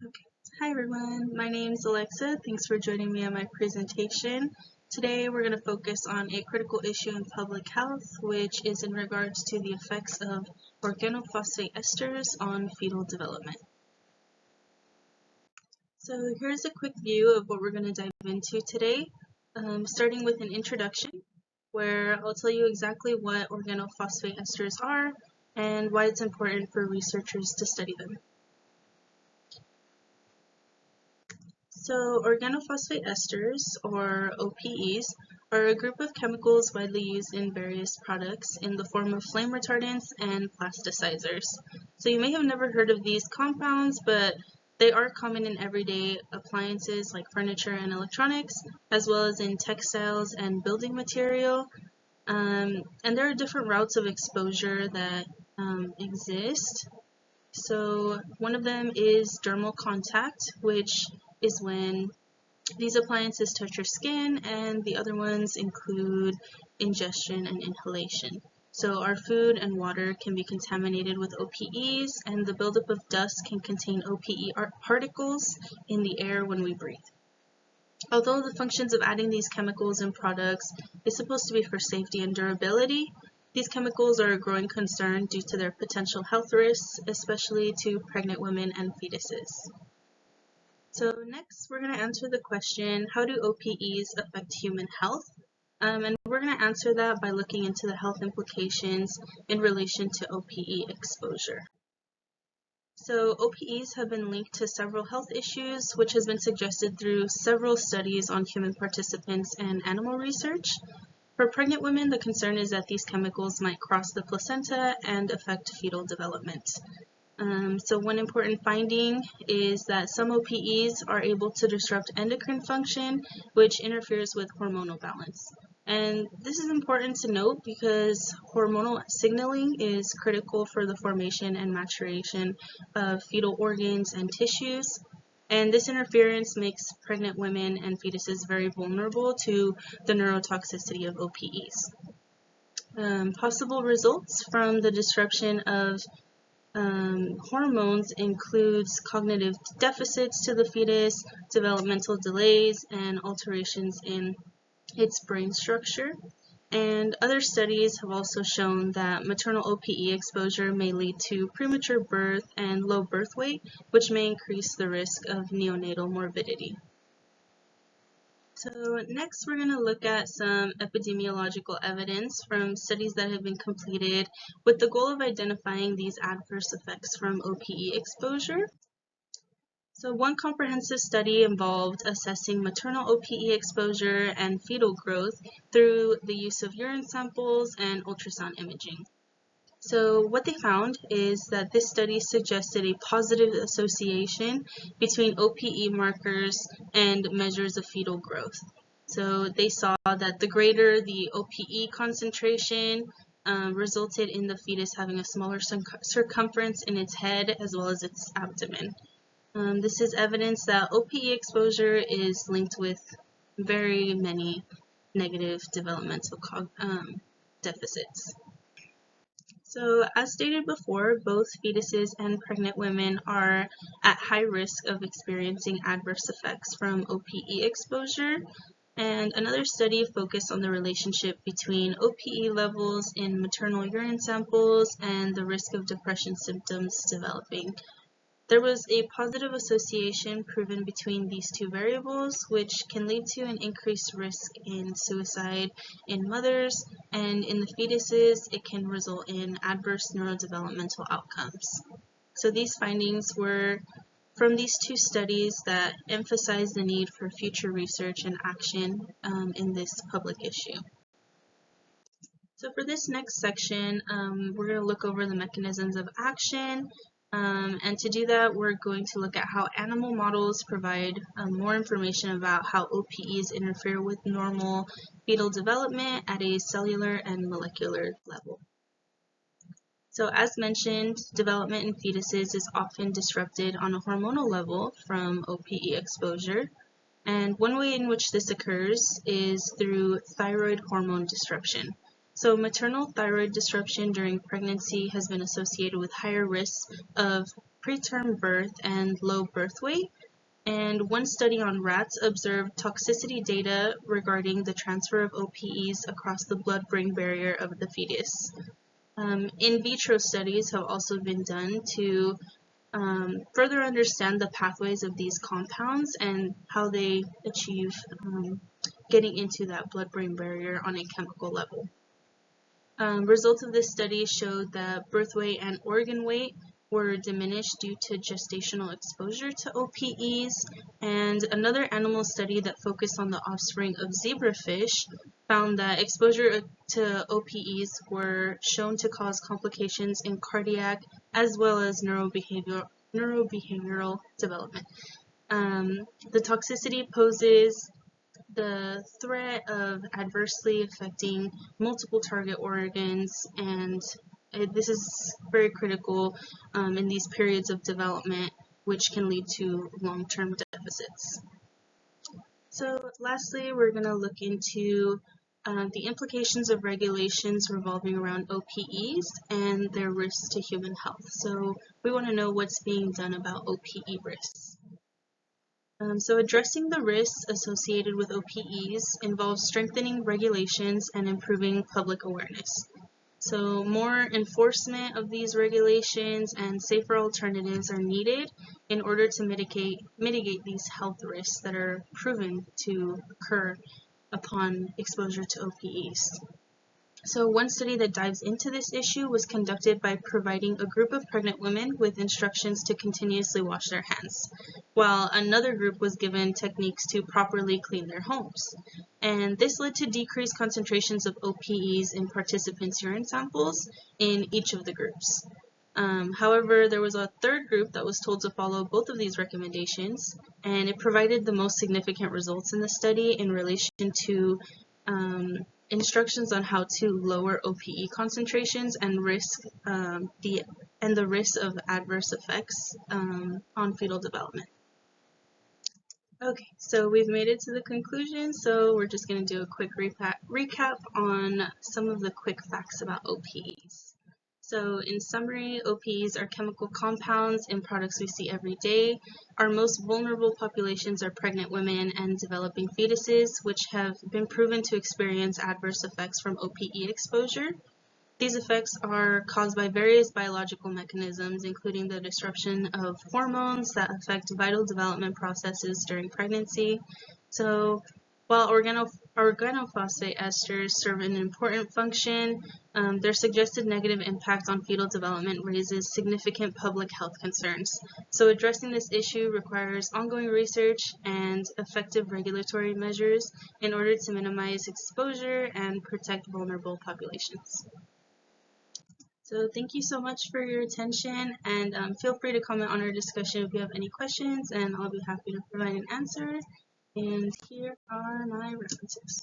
Okay. Hi everyone, my name is Alexa. Thanks for joining me on my presentation. Today we're going to focus on a critical issue in public health, which is in regards to the effects of organophosphate esters on fetal development. So here's a quick view of what we're going to dive into today, starting with an introduction, where I'll tell you exactly what organophosphate esters are and why it's important for researchers to study them. So organophosphate esters, or OPEs, are a group of chemicals widely used in various products in the form of flame retardants and plasticizers. So you may have never heard of these compounds, but they are common in everyday appliances like furniture and electronics, as well as in textiles and building material. And there are different routes of exposure that exist. So one of them is dermal contact, which is when these appliances touch your skin, and the other ones include ingestion and inhalation. So our food and water can be contaminated with OPEs, and the buildup of dust can contain OPE particles in the air when we breathe. Although the functions of adding these chemicals in products is supposed to be for safety and durability, these chemicals are a growing concern due to their potential health risks, especially to pregnant women and fetuses. So next, we're going to answer the question, how do OPEs affect human health? And we're going to answer that by looking into the health implications in relation to OPE exposure. So OPEs have been linked to several health issues, which has been suggested through several studies on human participants and animal research. For pregnant women, the concern is that these chemicals might cross the placenta and affect fetal development. So one important finding is that some OPEs are able to disrupt endocrine function, which interferes with hormonal balance. And this is important to note because hormonal signaling is critical for the formation and maturation of fetal organs and tissues. And this interference makes pregnant women and fetuses very vulnerable to the neurotoxicity of OPEs. Possible results from the disruption of hormones includes cognitive deficits to the fetus, developmental delays, and alterations in its brain structure. And other studies have also shown that maternal OPE exposure may lead to premature birth and low birth weight, which may increase the risk of neonatal morbidity. So next we're going to look at some epidemiological evidence from studies that have been completed with the goal of identifying these adverse effects from OPE exposure. So one comprehensive study involved assessing maternal OPE exposure and fetal growth through the use of urine samples and ultrasound imaging. So what they found is that this study suggested a positive association between OPE markers and measures of fetal growth. So they saw that the greater the OPE concentration resulted in the fetus having a smaller circumference in its head as well as its abdomen. This is evidence that OPE exposure is linked with very many negative developmental deficits. So as stated before, both fetuses and pregnant women are at high risk of experiencing adverse effects from OPE exposure. And another study focused on the relationship between OPE levels in maternal urine samples and the risk of depression symptoms developing. There was a positive association proven between these two variables, which can lead to an increased risk in suicide in mothers, and in the fetuses, it can result in adverse neurodevelopmental outcomes. So these findings were from these two studies that emphasize the need for future research and action in this public issue. So for this next section, we're going to look over the mechanisms of action. And to do that, we're going to look at how animal models provide more information about how OPEs interfere with normal fetal development at a cellular and molecular level. So as mentioned, development in fetuses is often disrupted on a hormonal level from OPE exposure. And one way in which this occurs is through thyroid hormone disruption. So maternal thyroid disruption during pregnancy has been associated with higher risks of preterm birth and low birth weight. And one study on rats observed toxicity data regarding the transfer of OPEs across the blood-brain barrier of the fetus. In vitro studies have also been done to further understand the pathways of these compounds and how they achieve getting into that blood-brain barrier on a chemical level. Results of this study showed that birth weight and organ weight were diminished due to gestational exposure to OPEs, and another animal study that focused on the offspring of zebrafish found that exposure to OPEs were shown to cause complications in cardiac as well as neurobehavioral development. The toxicity poses the threat of adversely affecting multiple target organs, and this is very critical in these periods of development, which can lead to long-term deficits. So lastly, we're going to look into the implications of regulations revolving around OPEs and their risks to human health. So we want to know what's being done about OPE risks. So addressing the risks associated with OPEs involves strengthening regulations and improving public awareness. So more enforcement of these regulations and safer alternatives are needed in order to mitigate these health risks that are proven to occur upon exposure to OPEs. So one study that dives into this issue was conducted by providing a group of pregnant women with instructions to continuously wash their hands, while another group was given techniques to properly clean their homes. And this led to decreased concentrations of OPEs in participants' urine samples in each of the groups. However, there was a third group that was told to follow both of these recommendations, and it provided the most significant results in the study in relation to instructions on how to lower OPE concentrations and the risk of adverse effects on fetal development. Okay, so we've made it to the conclusion, so we're just going to do a quick recap on some of the quick facts about OPEs. So in summary, OPEs are chemical compounds in products we see every day. Our most vulnerable populations are pregnant women and developing fetuses, which have been proven to experience adverse effects from OPE exposure. These effects are caused by various biological mechanisms, including the disruption of hormones that affect vital development processes during pregnancy. So while organophosphate esters serve an important function, their suggested negative impact on fetal development raises significant public health concerns. So addressing this issue requires ongoing research and effective regulatory measures in order to minimize exposure and protect vulnerable populations. So thank you so much for your attention, and feel free to comment on our discussion if you have any questions, and I'll be happy to provide an answer. And here are my references.